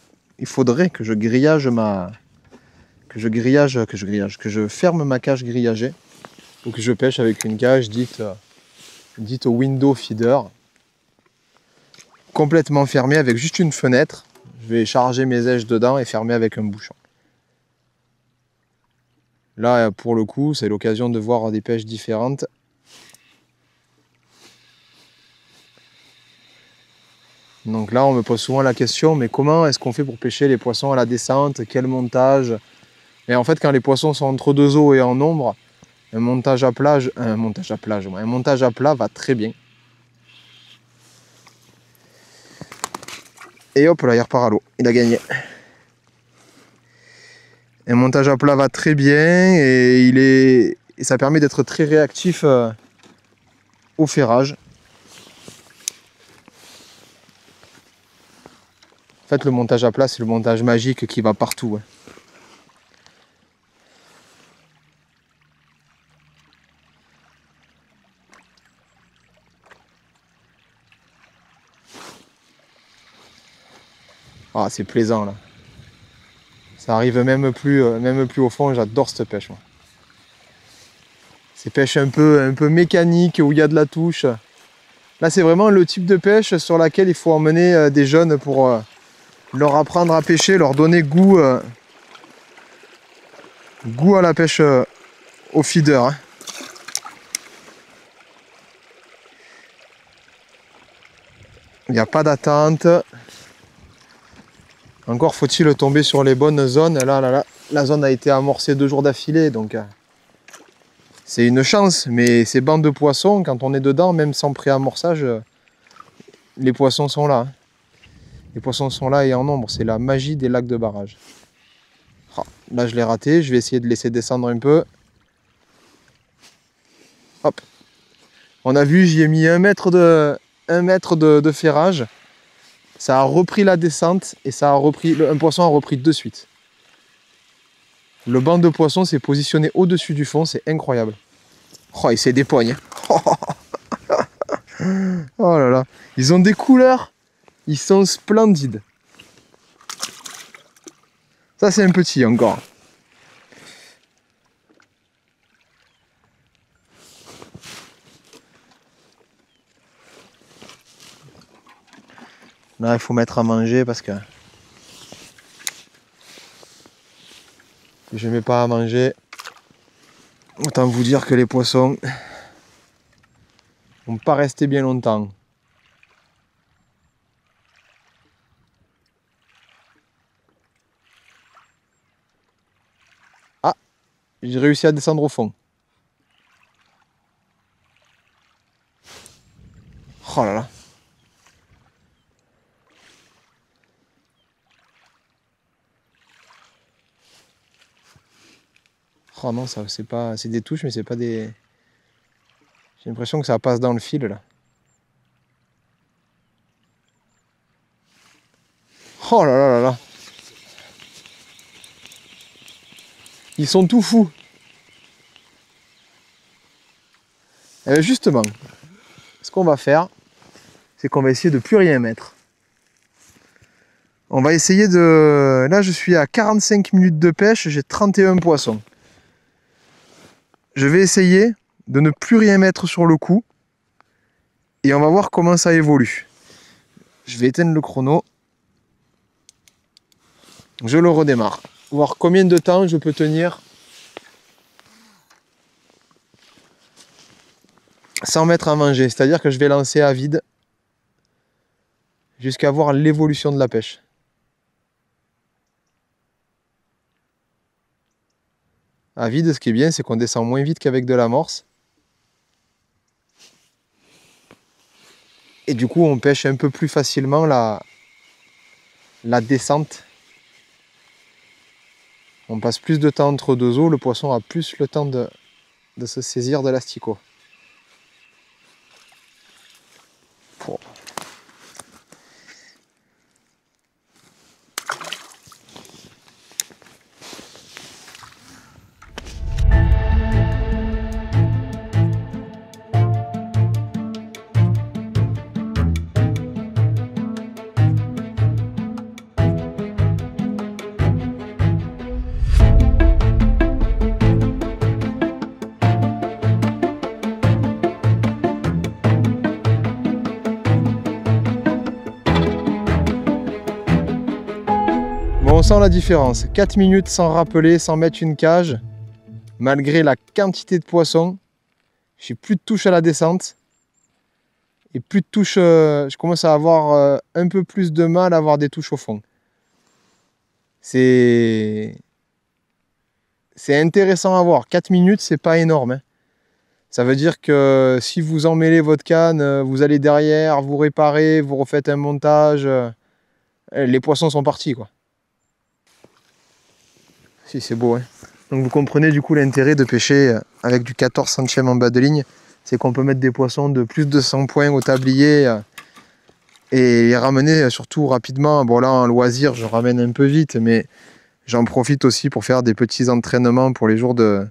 ferme ma cage grillagée, ou que je pêche avec une cage dite window feeder, complètement fermée avec juste une fenêtre. Je vais charger mes èches dedans et fermer avec un bouchon. Là, pour le coup, c'est l'occasion de voir des pêches différentes. Donc là, on me pose souvent la question, mais comment est-ce qu'on fait pour pêcher les poissons à la descente? Quel montage? Et en fait, quand les poissons sont entre deux eaux et en ombre, un montage à plat va très bien. Et hop là, il repart à l'eau. Il a gagné. Un montage à plat va très bien et ça permet d'être très réactif au ferrage. En fait, le montage à plat, c'est le montage magique qui va partout. Ouais. Ah, c'est plaisant là. Ça arrive même plus au fond, j'adore cette pêche. Moi. Ces pêches un peu mécaniques où il y a de la touche. Là, c'est vraiment le type de pêche sur laquelle il faut emmener des jeunes pour leur apprendre à pêcher, leur donner goût à la pêche au feeder. Hein. Il n'y a pas d'attente. Encore faut-il tomber sur les bonnes zones. Là, la zone a été amorcée 2 jours d'affilée, donc c'est une chance. Mais ces bancs de poissons, quand on est dedans, même sans pré-amorçage, les poissons sont là. Hein. Les poissons sont là et en nombre. C'est la magie des lacs de barrage. Oh, là, je l'ai raté. Je vais essayer de laisser descendre un peu. Hop. On a vu, j'y ai mis 1 mètre de ferrage. Ça a repris la descente et un poisson a repris de suite. Le banc de poissons s'est positionné au-dessus du fond, c'est incroyable. Oh, il s'est dépogné. Oh là là. Ils ont des couleurs, ils sont splendides. Ça, c'est un petit encore. Là, il faut mettre à manger parce que si je ne mets pas à manger, autant vous dire que les poissons vont pas rester bien longtemps. Ah, j'ai réussi à descendre au fond. Oh là là. Oh non, ça c'est pas. C'est des touches, mais c'est pas des. J'ai l'impression que ça passe dans le fil là. Oh là là là là. Ils sont tout fous. Et bien justement, ce qu'on va faire, c'est qu'on va essayer de plus rien mettre. On va essayer de. Là, je suis à 45 minutes de pêche, j'ai 31 poissons. Je vais essayer de ne plus rien mettre sur le coup et on va voir comment ça évolue. Je vais éteindre le chrono. Je le redémarre. Voir combien de temps je peux tenir sans mettre à manger. C'est-à-dire que je vais lancer à vide jusqu'à voir l'évolution de la pêche. À vide, ce qui est bien, c'est qu'on descend moins vite qu'avec de l'amorce. Et du coup, on pêche un peu plus facilement la descente. On passe plus de temps entre 2 eaux, le poisson a plus le temps de se saisir de l'asticot. Oh. On sent la différence. 4 minutes sans rappeler, sans mettre une cage, malgré la quantité de poissons. J'ai plus de touches à la descente. Et plus de touches, je commence à avoir un peu plus de mal à avoir des touches au fond. C'est intéressant à voir. 4 minutes, c'est pas énorme. Hein. Ça veut dire que si vous emmêlez votre canne, vous allez derrière, vous réparez, vous refaites un montage. les poissons sont partis, quoi. Si, c'est beau, hein. Donc vous comprenez du coup l'intérêt de pêcher avec du 14 centièmes en bas de ligne, c'est qu'on peut mettre des poissons de plus de 100 points au tablier et les ramener surtout rapidement. Bon là en loisir je ramène un peu vite, mais j'en profite aussi pour faire des petits entraînements pour les jours de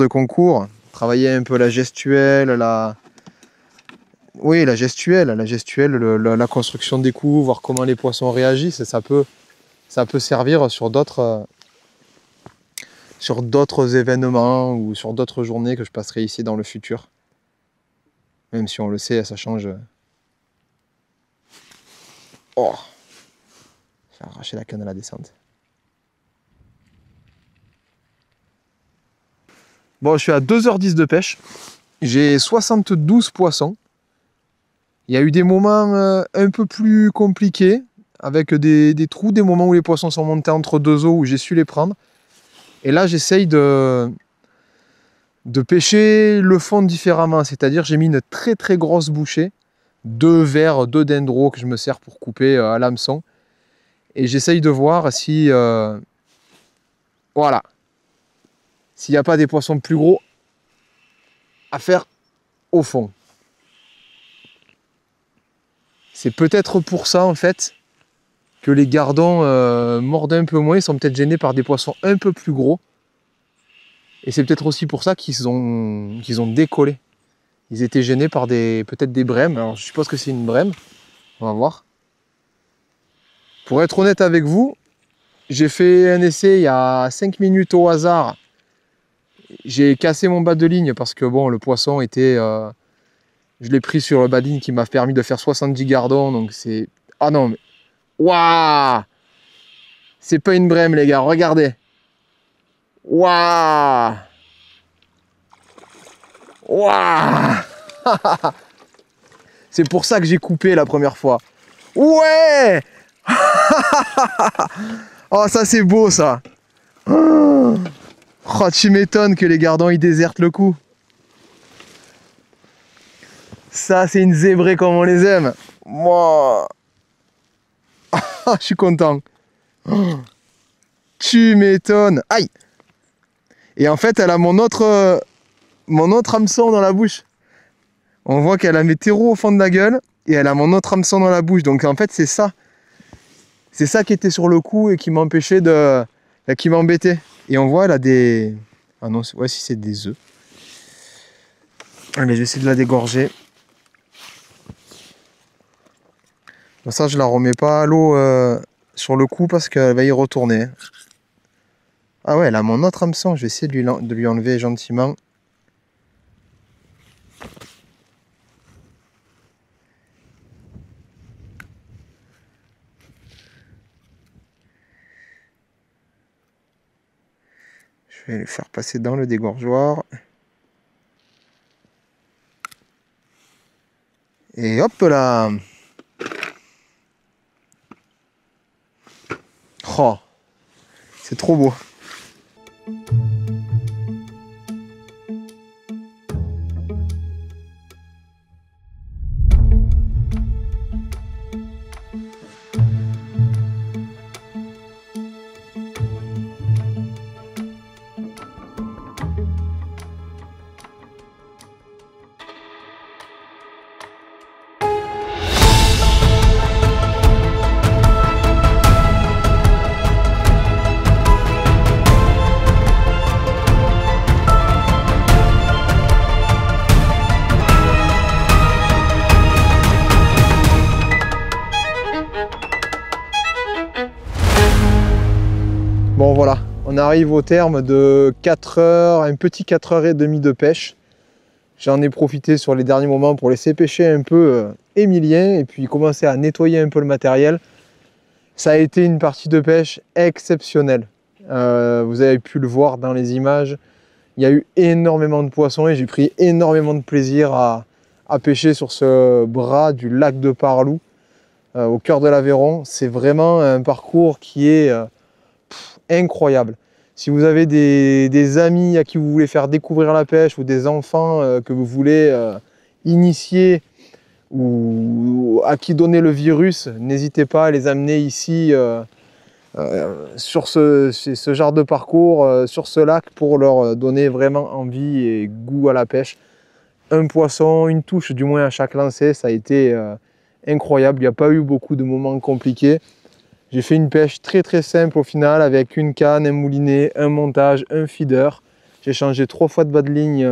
concours, travailler un peu la gestuelle, oui, la gestuelle, la construction des coups, voir comment les poissons réagissent, ça peut servir sur d'autres événements ou sur d'autres journées que je passerai ici dans le futur. Même si on le sait, ça change. Oh, j'ai arraché la canne à la descente. Bon, je suis à 2h10 de pêche. J'ai 72 poissons. Il y a eu des moments un peu plus compliqués, avec des trous, des moments où les poissons sont montés entre deux eaux, où j'ai su les prendre. Et là, j'essaye de pêcher le fond différemment. C'est-à-dire, j'ai mis une très très grosse bouchée, 2 vers 2 dendros que je me sers pour couper à l'hameçon. Et j'essaye de voir si... voilà. S'il n'y a pas des poissons plus gros à faire au fond. C'est peut-être pour ça, en fait, que les gardons mordent un peu moins. Ils sont peut-être gênés par des poissons un peu plus gros. Et c'est peut-être aussi pour ça qu'ils ont décollé. Ils étaient gênés par peut-être des brèmes. Alors je suppose que c'est une brème. On va voir. Pour être honnête avec vous, j'ai fait un essai il y a 5 minutes au hasard. J'ai cassé mon bas de ligne parce que bon, le poisson était... je l'ai pris sur le bas de ligne qui m'a permis de faire 70 gardons. Donc c'est... Ah non, mais... Waouh! C'est pas une brème, les gars. Regardez. Waouh! Waouh! C'est pour ça que j'ai coupé la première fois. Ouais! Oh, ça c'est beau ça. Oh, tu m'étonnes que les gardons ils désertent le coup. Ça c'est une zébrée comme on les aime. Moi, je suis content. Tu m'étonnes. Aïe! Et en fait, elle a mon autre hameçon dans la bouche. On voit qu'elle a mes terreaux au fond de la gueule et elle a mon autre hameçon dans la bouche. Donc en fait, c'est ça. C'est ça qui était sur le coup et qui m'empêchait de... qui m'embêtait. Et on voit, elle a des... Ah non, ouais, si c'est des œufs. Allez, je vais essayer de la dégorger. Bon, ça, je la remets pas à l'eau sur le coup parce qu'elle va y retourner. Ah ouais, elle a mon autre hameçon. Je vais essayer de lui enlever gentiment. Je vais le faire passer dans le dégorgeoir. Et hop là! Oh! C'est trop beau! Bon voilà, on arrive au terme de 4 heures, un petit 4h30 de pêche. J'en ai profité sur les derniers moments pour laisser pêcher un peu Emilien et puis commencer à nettoyer un peu le matériel. Ça a été une partie de pêche exceptionnelle. Vous avez pu le voir dans les images. Il y a eu énormément de poissons et j'ai pris énormément de plaisir à pêcher sur ce bras du lac de Parlou, au cœur de l'Aveyron. C'est vraiment un parcours qui est... incroyable. Si vous avez des amis à qui vous voulez faire découvrir la pêche ou des enfants que vous voulez initier ou à qui donner le virus, n'hésitez pas à les amener ici sur ce genre de parcours, sur ce lac, pour leur donner vraiment envie et goût à la pêche. Un poisson, une touche du moins à chaque lancer, ça a été incroyable. Il n'y a pas eu beaucoup de moments compliqués. J'ai fait une pêche très très simple au final, avec une canne, un moulinet, un montage, un feeder. J'ai changé 3 fois de bas de ligne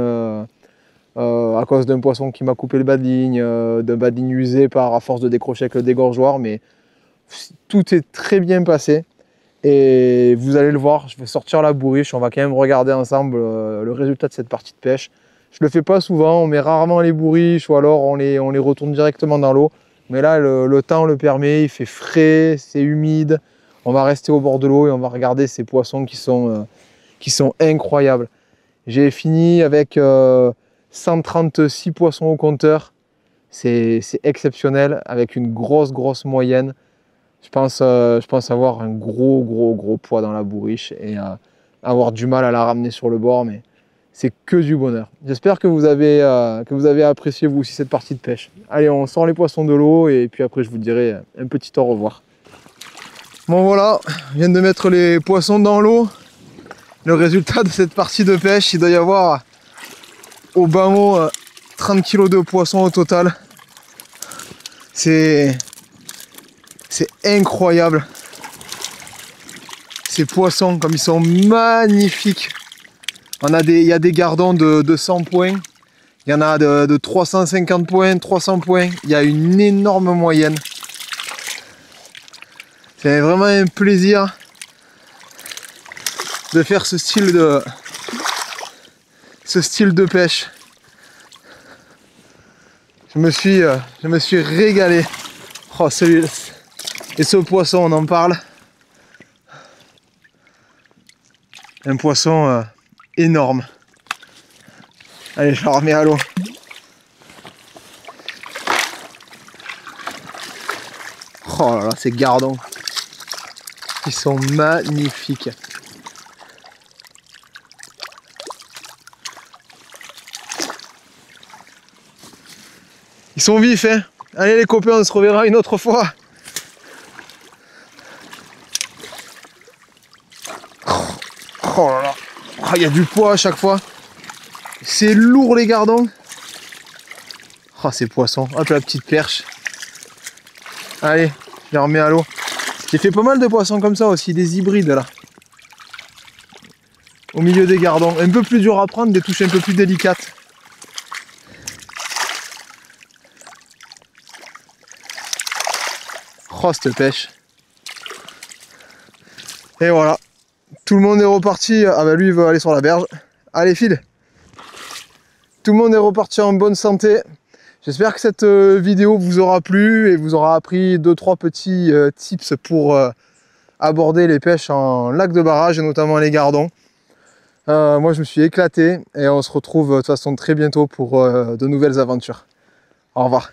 à cause d'un poisson qui m'a coupé le bas de ligne, d'un bas de ligne usé à force de décrocher avec le dégorgeoir, mais tout est très bien passé. Et vous allez le voir, je vais sortir la bourriche, on va quand même regarder ensemble le résultat de cette partie de pêche. Je le fais pas souvent, on met rarement les bourriches ou alors on les retourne directement dans l'eau. Mais là, le temps le permet, il fait frais, c'est humide. On va rester au bord de l'eau et on va regarder ces poissons qui sont incroyables. J'ai fini avec 136 poissons au compteur. C'est exceptionnel, avec une grosse moyenne. Je pense avoir un gros poids dans la bourriche et avoir du mal à la ramener sur le bord, mais c'est que du bonheur. J'espère que vous avez apprécié vous aussi cette partie de pêche. Allez, on sort les poissons de l'eau et puis après je vous dirai un petit au revoir. Bon voilà, je viens de mettre les poissons dans l'eau. Le résultat de cette partie de pêche, il doit y avoir au bas mot 30 kg de poissons au total. C'est incroyable. Ces poissons, comme ils sont magnifiques. Il y a des gardons de 100 points. Il y en a de 350 points, 300 points. Il y a une énorme moyenne. C'est vraiment un plaisir de faire ce style de pêche. Je me suis régalé. Oh, celui-là. Et ce poisson, on en parle. Un poisson énorme. Allez, je le remets à l'eau. Oh là là, ces gardons. Ils sont magnifiques. Ils sont vifs, hein. Allez les copains, on se reverra une autre fois. Oh là là, il y a du poids à chaque fois. C'est lourd les gardons. Oh ces poissons, hop la petite perche. Allez, je les remets à l'eau. J'ai fait pas mal de poissons comme ça aussi, des hybrides là. Au milieu des gardons, un peu plus dur à prendre, des touches un peu plus délicates. Oh cette pêche. Et voilà. Tout le monde est reparti. Ah bah lui il veut aller sur la berge. Allez file. Tout le monde est reparti en bonne santé. J'espère que cette vidéo vous aura plu et vous aura appris 2-3 petits tips pour aborder les pêches en lac de barrage et notamment les gardons. Moi je me suis éclaté et on se retrouve de toute façon très bientôt pour de nouvelles aventures. Au revoir.